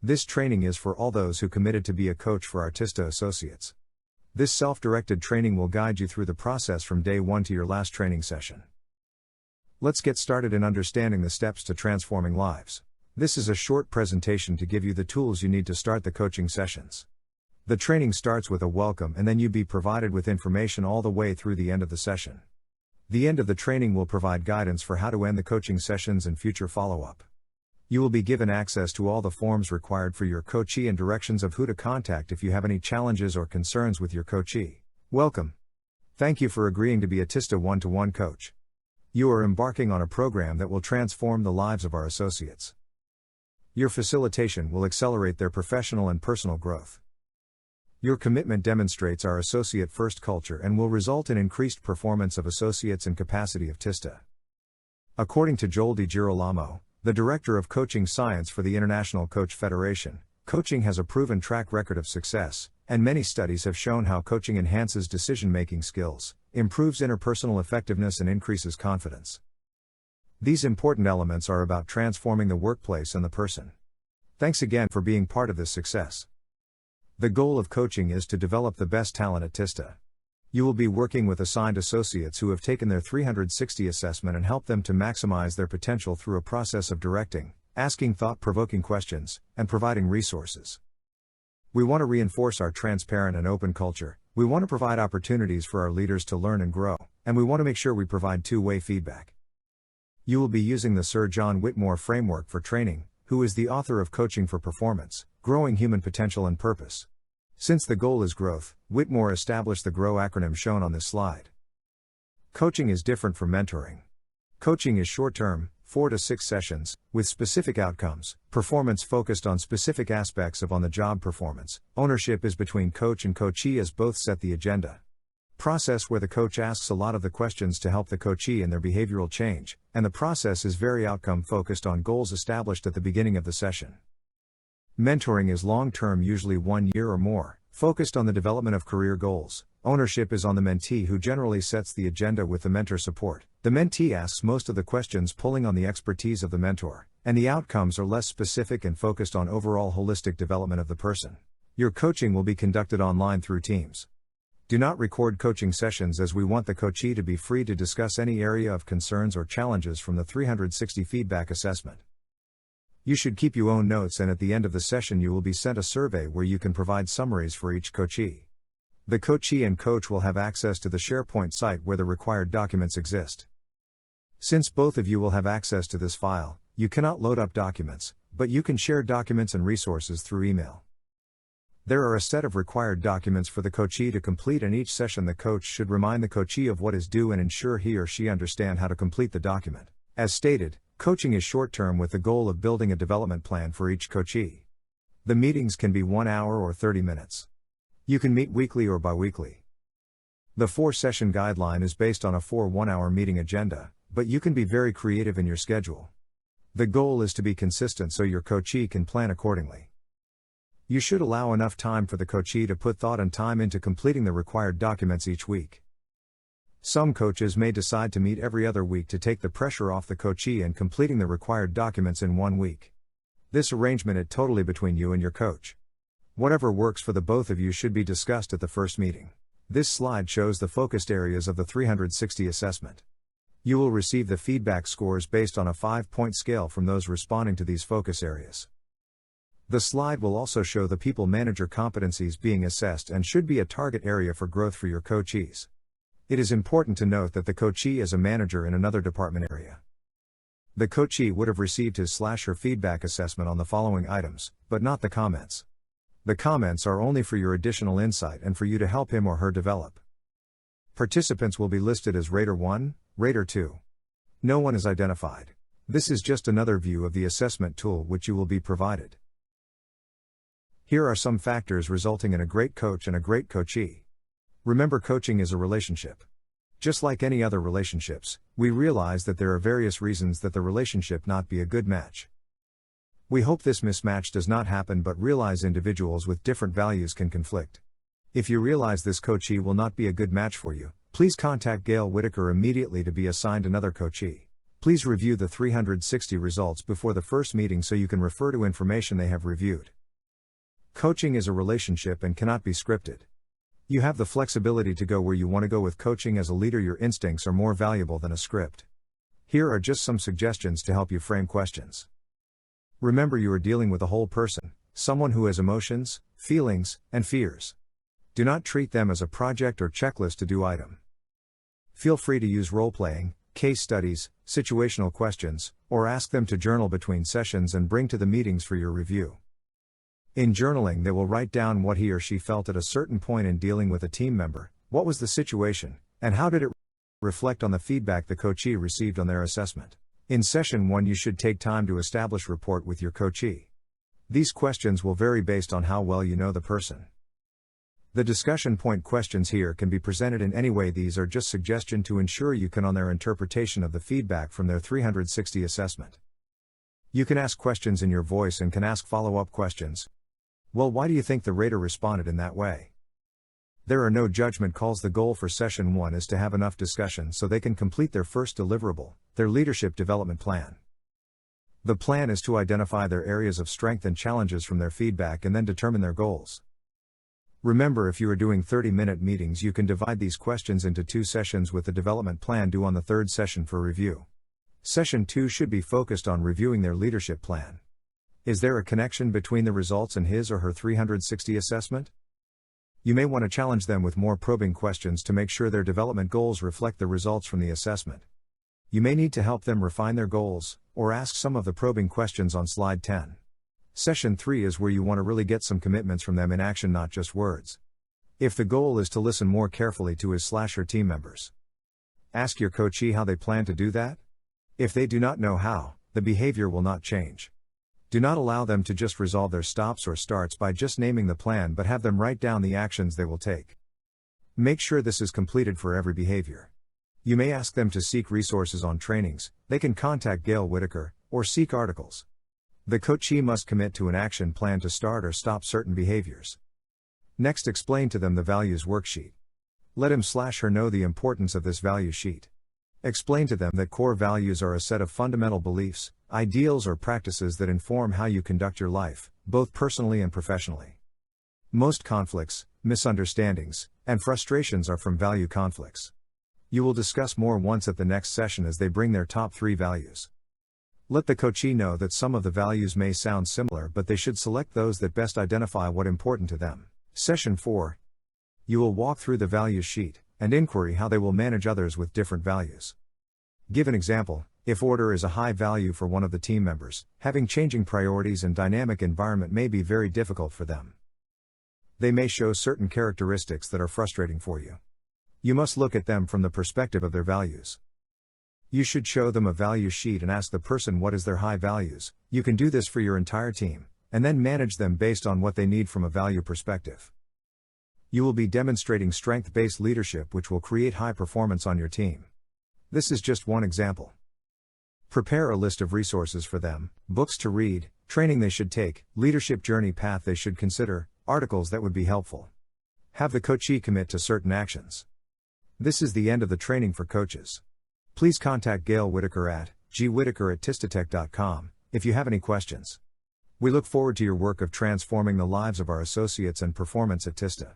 This training is for all those who committed to be a coach for our TISTA associates. This self-directed training will guide you through the process from day 1 to your last training session. Let's get started in understanding the steps to transforming lives. This is a short presentation to give you the tools you need to start the coaching sessions. The training starts with a welcome and then you'll be provided with information all the way through the end of the session. The end of the training will provide guidance for how to end the coaching sessions and future follow-up. You will be given access to all the forms required for your coachee and directions of who to contact if you have any challenges or concerns with your coachee. Welcome. Thank you for agreeing to be a TISTA one-to-one coach. You are embarking on a program that will transform the lives of our associates. Your facilitation will accelerate their professional and personal growth. Your commitment demonstrates our associate-first culture and will result in increased performance of associates and capacity of TISTA. According to Joel DiGirolamo, the Director of Coaching Science for the International Coach Federation, coaching has a proven track record of success, and many studies have shown how coaching enhances decision-making skills, improves interpersonal effectiveness and increases confidence. These important elements are about transforming the workplace and the person. Thanks again for being part of this success. The goal of coaching is to develop the best talent at TISTA. You will be working with assigned associates who have taken their 360 assessment and help them to maximize their potential through a process of directing, asking thought-provoking questions, and providing resources. We want to reinforce our transparent and open culture, we want to provide opportunities for our leaders to learn and grow, and we want to make sure we provide two-way feedback. You will be using the Sir John Whitmore framework for training, who is the author of Coaching for Performance, Growing Human Potential and Purpose. Since the goal is growth, Whitmore established the GROW acronym shown on this slide. Coaching is different from mentoring. Coaching is short-term, 4 to 6 sessions, with specific outcomes, performance focused on specific aspects of on-the-job performance, ownership is between coach and coachee as both set the agenda. Process where the coach asks a lot of the questions to help the coachee in their behavioral change, and the process is very outcome-focused on goals established at the beginning of the session. Mentoring is long-term, usually 1 year or more, focused on the development of career goals. Ownership is on the mentee who generally sets the agenda with the mentor support. The mentee asks most of the questions pulling on the expertise of the mentor, and the outcomes are less specific and focused on overall holistic development of the person. Your coaching will be conducted online through Teams. Do not record coaching sessions as we want the coachee to be free to discuss any area of concerns or challenges from the 360 feedback assessment. You should keep your own notes, and at the end of the session you will be sent a survey where you can provide summaries for each coachee. The coachee and coach will have access to the SharePoint site where the required documents exist. Since both of you will have access to this file, you cannot load up documents, but you can share documents and resources through email. There are a set of required documents for the coachee to complete, and each session the coach should remind the coachee of what is due and ensure he or she understand how to complete the document. As stated, coaching is short-term with the goal of building a development plan for each coachee. The meetings can be 1 hour or 30 minutes. You can meet weekly or bi-weekly. The 4-session guideline is based on a 4 one-hour meeting agenda, but you can be very creative in your schedule. The goal is to be consistent so your coachee can plan accordingly. You should allow enough time for the coachee to put thought and time into completing the required documents each week. Some coaches may decide to meet every other week to take the pressure off the coachee and completing the required documents in 1 week. This arrangement is totally between you and your coach. Whatever works for the both of you should be discussed at the first meeting. This slide shows the focused areas of the 360 assessment. You will receive the feedback scores based on a 5-point scale from those responding to these focus areas. The slide will also show the people manager competencies being assessed and should be a target area for growth for your coachees. It is important to note that the coachee is a manager in another department area. The coachee would have received his/her feedback assessment on the following items, but not the comments. The comments are only for your additional insight and for you to help him or her develop. Participants will be listed as Rater 1, Rater 2. No one is identified. This is just another view of the assessment tool which you will be provided. Here are some factors resulting in a great coach and a great coachee. Remember, coaching is a relationship. Just like any other relationships, we realize that there are various reasons that the relationship not be a good match. We hope this mismatch does not happen, but realize individuals with different values can conflict. If you realize this coachee will not be a good match for you, please contact Gail Whitaker immediately to be assigned another coachee. Please review the 360 results before the first meeting so you can refer to information they have reviewed. Coaching is a relationship and cannot be scripted. You have the flexibility to go where you want to go with coaching. As a leader, your instincts are more valuable than a script. Here are just some suggestions to help you frame questions. Remember, you are dealing with a whole person, someone who has emotions, feelings, and fears. Do not treat them as a project or checklist to do item. Feel free to use role-playing, case studies, situational questions, or ask them to journal between sessions and bring to the meetings for your review. In journaling, they will write down what he or she felt at a certain point in dealing with a team member, what was the situation, and how did it reflect on the feedback the coachee received on their assessment. In session 1, you should take time to establish rapport with your coachee. These questions will vary based on how well you know the person. The discussion point questions here can be presented in any way. These are just suggestion to ensure you can on their interpretation of the feedback from their 360 assessment. You can ask questions in your voice and can ask follow-up questions. Well, why do you think the rater responded in that way? There are no judgment calls. The goal for session 1 is to have enough discussion so they can complete their first deliverable, their leadership development plan. The plan is to identify their areas of strength and challenges from their feedback and then determine their goals. Remember, if you are doing 30-minute meetings, you can divide these questions into 2 sessions with the development plan due on the 3rd session for review. Session 2 should be focused on reviewing their leadership plan. Is there a connection between the results and his or her 360 assessment? You may want to challenge them with more probing questions to make sure their development goals reflect the results from the assessment. You may need to help them refine their goals, or ask some of the probing questions on slide 10. Session 3 is where you want to really get some commitments from them in action, not just words. If the goal is to listen more carefully to his/her team members, ask your coachee how they plan to do that. If they do not know how, the behavior will not change. Do not allow them to just resolve their stops or starts by just naming the plan, but have them write down the actions they will take. Make sure this is completed for every behavior. You may ask them to seek resources on trainings. They can contact Gail Whitaker, or seek articles. The coachee must commit to an action plan to start or stop certain behaviors. Next, explain to them the values worksheet. Let him/her know the importance of this value sheet. Explain to them that core values are a set of fundamental beliefs, ideals, or practices that inform how you conduct your life, both personally and professionally. Most conflicts, misunderstandings, and frustrations are from value conflicts. You will discuss more once at the next session as they bring their top 3 values. Let the coachee know that some of the values may sound similar, but they should select those that best identify what's important to them. Session 4. You will walk through the values sheet and inquiry how they will manage others with different values. Give an example. If order is a high value for one of the team members, having changing priorities and dynamic environment may be very difficult for them. They may show certain characteristics that are frustrating for you. You must look at them from the perspective of their values. You should show them a value sheet and ask the person what is their high values. You can do this for your entire team, and then manage them based on what they need from a value perspective. You will be demonstrating strength-based leadership, which will create high performance on your team. This is just one example. Prepare a list of resources for them, books to read, training they should take, leadership journey path they should consider, articles that would be helpful. Have the coachee commit to certain actions. This is the end of the training for coaches. Please contact Gail Whitaker at gwhitaker@tistatech.com if you have any questions. We look forward to your work of transforming the lives of our associates and performance at TISTA.